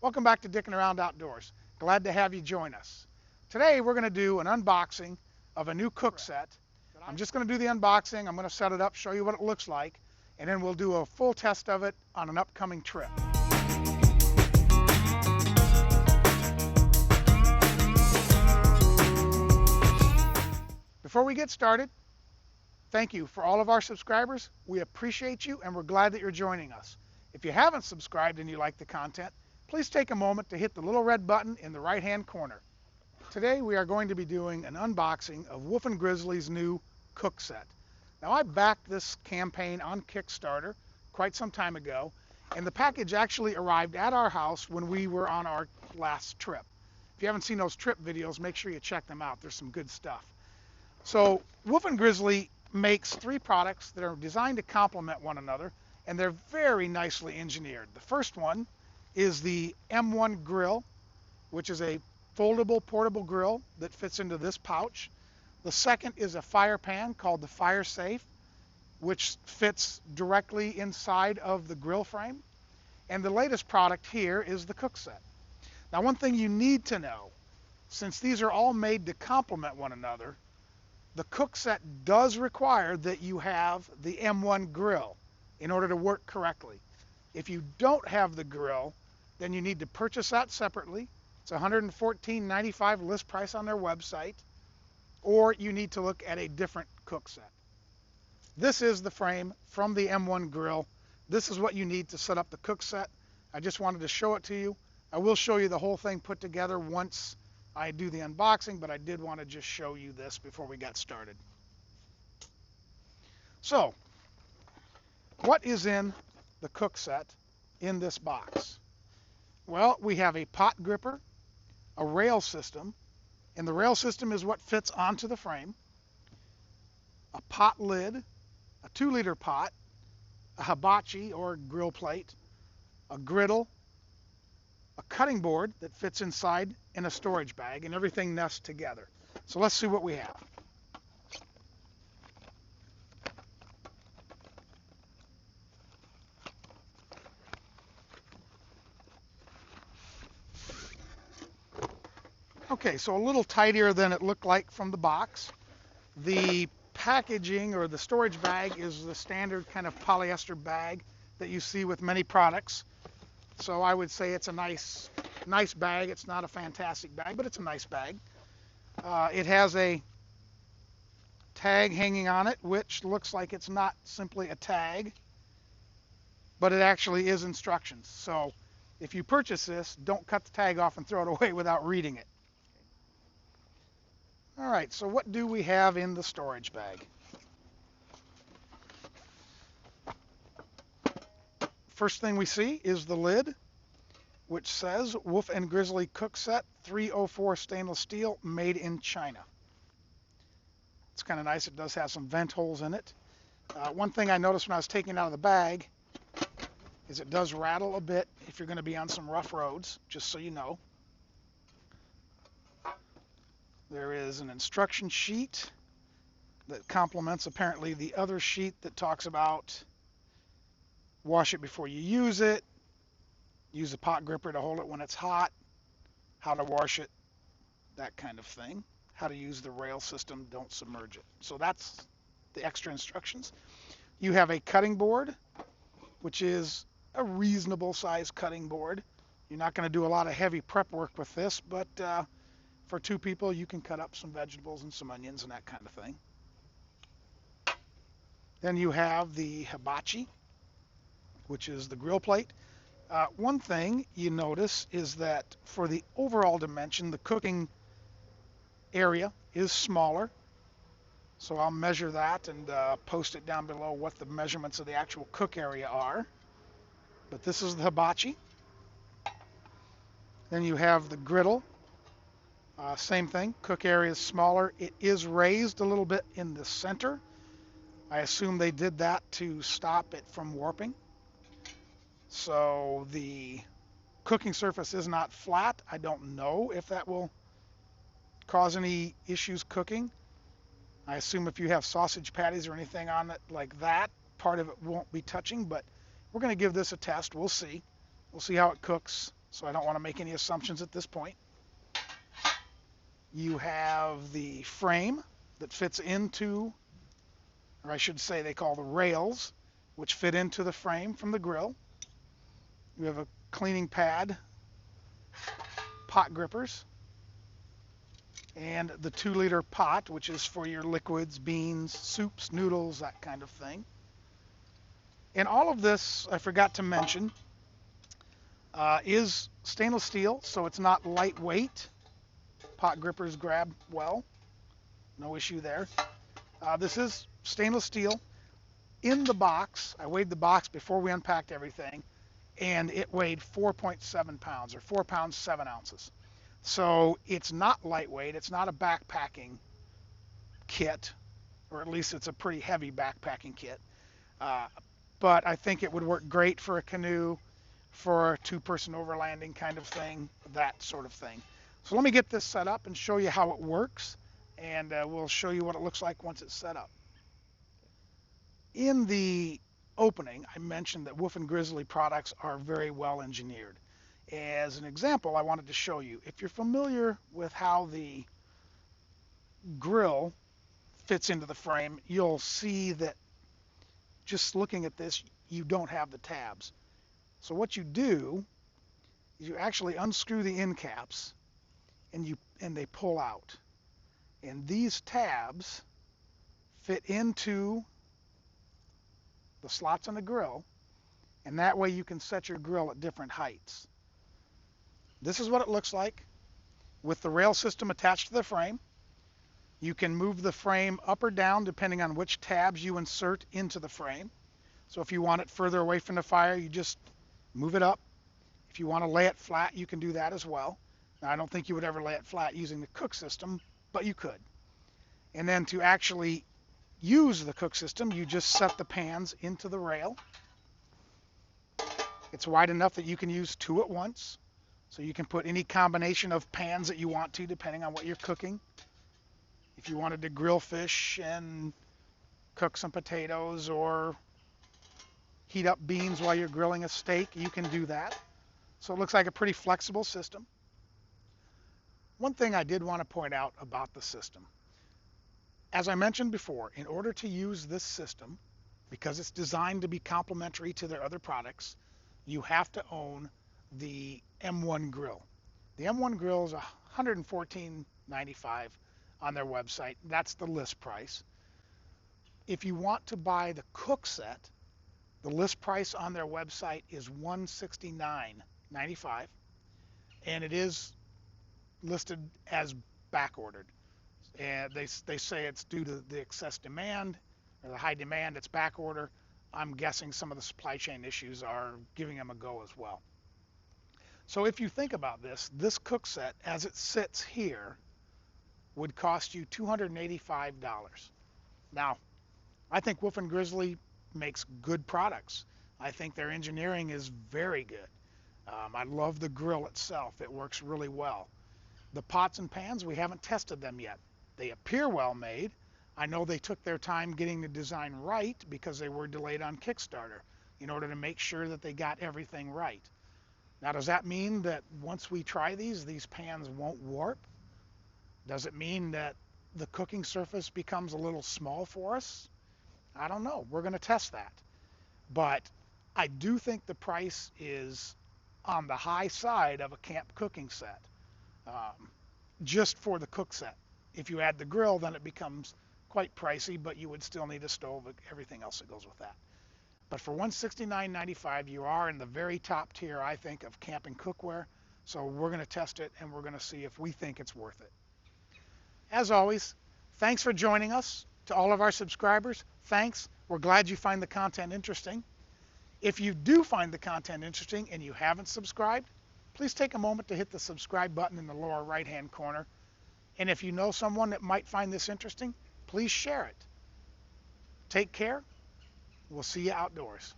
Welcome back to Dickin' Around Outdoors. Glad to have you join us. Today we're going to do an unboxing of a new cook set. I'm just going to do the unboxing. I'm going to set it up, show you what it looks like, and then we'll do a full test of it on an upcoming trip. Before we get started, thank you for all of our subscribers. We appreciate you and we're glad that you're joining us. If you haven't subscribed and you like the content, please take a moment to hit the little red button in the right-hand corner. Today we are going to be doing an unboxing of Wolf and Grizzly's new cook set. Now I backed this campaign on Kickstarter quite some time ago, and the package actually arrived at our house when we were on our last trip. If you haven't seen those trip videos, make sure you check them out. There's some good stuff. So Wolf and Grizzly makes three products that are designed to complement one another, and they're very nicely engineered. The first one is the M1 grill, which is a foldable portable grill that fits into this pouch. The second is a fire pan called the Fire Safe, which fits directly inside of the grill frame. And the latest product here is the cook set. Now, one thing you need to know, since these are all made to complement one another, the cook set does require that you have the M1 grill in order to work correctly. If you don't have the grill, then you need to purchase that separately. It's $114.95 list price on their website, or you need to look at a different cook set. This is the frame from the M1 grill. This is what you need to set up the cook set. I just wanted to show it to you. I will show you the whole thing put together once I do the unboxing, but I did want to just show you this before we got started. So, what is in the cook set in this box? Well, we have a pot gripper, a rail system, and the rail system is what fits onto the frame, a pot lid, a 2-liter pot, a hibachi or grill plate, a griddle, a cutting board that fits inside in a storage bag, and everything nests together. So let's see what we have. Okay, so a little tidier than it looked like from the box. The packaging or the storage bag is the standard kind of polyester bag that you see with many products. So I would say it's a nice bag. It's not a fantastic bag, but it's a nice bag. It has a tag hanging on it, which looks like it's not simply a tag, but it actually is instructions. So if you purchase this, don't cut the tag off and throw it away without reading it. All right, so what do we have in the storage bag? First thing we see is the lid, which says Wolf and Grizzly Cook Set 304 stainless steel, made in China. It's kind of nice. It does have some vent holes in it. One thing I noticed when I was taking it out of the bag is it does rattle a bit if you're going to be on some rough roads, just so you know. There is an instruction sheet that complements apparently the other sheet that talks about wash it before you use it, use a pot gripper to hold it when it's hot, how to wash it, that kind of thing, how to use the rail system, don't submerge it. So that's the extra instructions. You have a cutting board, which is a reasonable size cutting board. You're not going to do a lot of heavy prep work with this, but for 2 people, you can cut up some vegetables and some onions and that kind of thing. Then you have the hibachi, which is the grill plate. One thing you notice is that for the overall dimension, the cooking area is smaller. So I'll measure that and post it down below what the measurements of the actual cook area are. But this is the hibachi. Then you have the griddle. Same thing, cook area is smaller. It is raised a little bit in the center. I assume they did that to stop it from warping. So the cooking surface is not flat. I don't know if that will cause any issues cooking. I assume if you have sausage patties or anything on it like that, part of it won't be touching, but we're going to give this a test. We'll see. We'll see how it cooks, so I don't want to make any assumptions at this point. You have the frame that fits into, or I should say they call the rails, which fit into the frame from the grill. You have a cleaning pad, pot grippers, and the 2-liter pot, which is for your liquids, beans, soups, noodles, that kind of thing. And all of this, I forgot to mention, is stainless steel, so it's not lightweight. Pot grippers grab well, no issue there. This is stainless steel. In the box, I weighed the box before we unpacked everything, and it weighed 4.7 pounds, or 4 pounds 7 ounces. So it's not lightweight. It's not a backpacking kit, or at least it's a pretty heavy backpacking kit. But I think it would work great for a canoe, for a 2-person overlanding kind of thing, that sort of thing. So let me get this set up and show you how it works, and we'll show you what it looks like once it's set up. In the opening, I mentioned that Wolf and Grizzly products are very well engineered. As an example, I wanted to show you, if you're familiar with how the grill fits into the frame, you'll see that just looking at this, you don't have the tabs. So what you do is you actually unscrew the end caps, and they pull out. And these tabs fit into the slots on the grill, and that way you can set your grill at different heights. This is what it looks like with the rail system attached to the frame. You can move the frame up or down depending on which tabs you insert into the frame. So if you want it further away from the fire, you just move it up. If you want to lay it flat, you can do that as well. Now, I don't think you would ever lay it flat using the cook system, but you could. And then to actually use the cook system, you just set the pans into the rail. It's wide enough that you can use 2 at once. So you can put any combination of pans that you want to, depending on what you're cooking. If you wanted to grill fish and cook some potatoes, or heat up beans while you're grilling a steak, you can do that. So it looks like a pretty flexible system. One thing I did want to point out about the system. As I mentioned before, in order to use this system, because it's designed to be complementary to their other products, you have to own the M1 grill. The M1 grill is $114.95 on their website. That's the list price. If you want to buy the cook set, the list price on their website is $169.95, and it is listed as back ordered. And they say it's due to the excess demand, or the high demand, it's back order. I'm guessing some of the supply chain issues are giving them a go as well. So if you think about this cook set as it sits here would cost you $285. Now, I think Wolf and Grizzly makes good products. I think their engineering is very good. I love the grill itself. It works really well. The pots and pans, we haven't tested them yet. They appear well made. I know they took their time getting the design right because they were delayed on Kickstarter in order to make sure that they got everything right. Now, does that mean that once we try these pans won't warp? Does it mean that the cooking surface becomes a little small for us? I don't know. We're going to test that. But I do think the price is on the high side of a camp cooking set, just for the cook set. If you add the grill, then it becomes quite pricey, but you would still need a stove, everything else that goes with that. But for $169.95, you are in the very top tier, I think, of camping cookware. So we're going to test it, and we're going to see if we think it's worth it. As always, thanks for joining us. To all of our subscribers, thanks. We're glad you find the content interesting. If you do find the content interesting and you haven't subscribed, please take a moment to hit the subscribe button in the lower right-hand corner. And if you know someone that might find this interesting, please share it. Take care. We'll see you outdoors.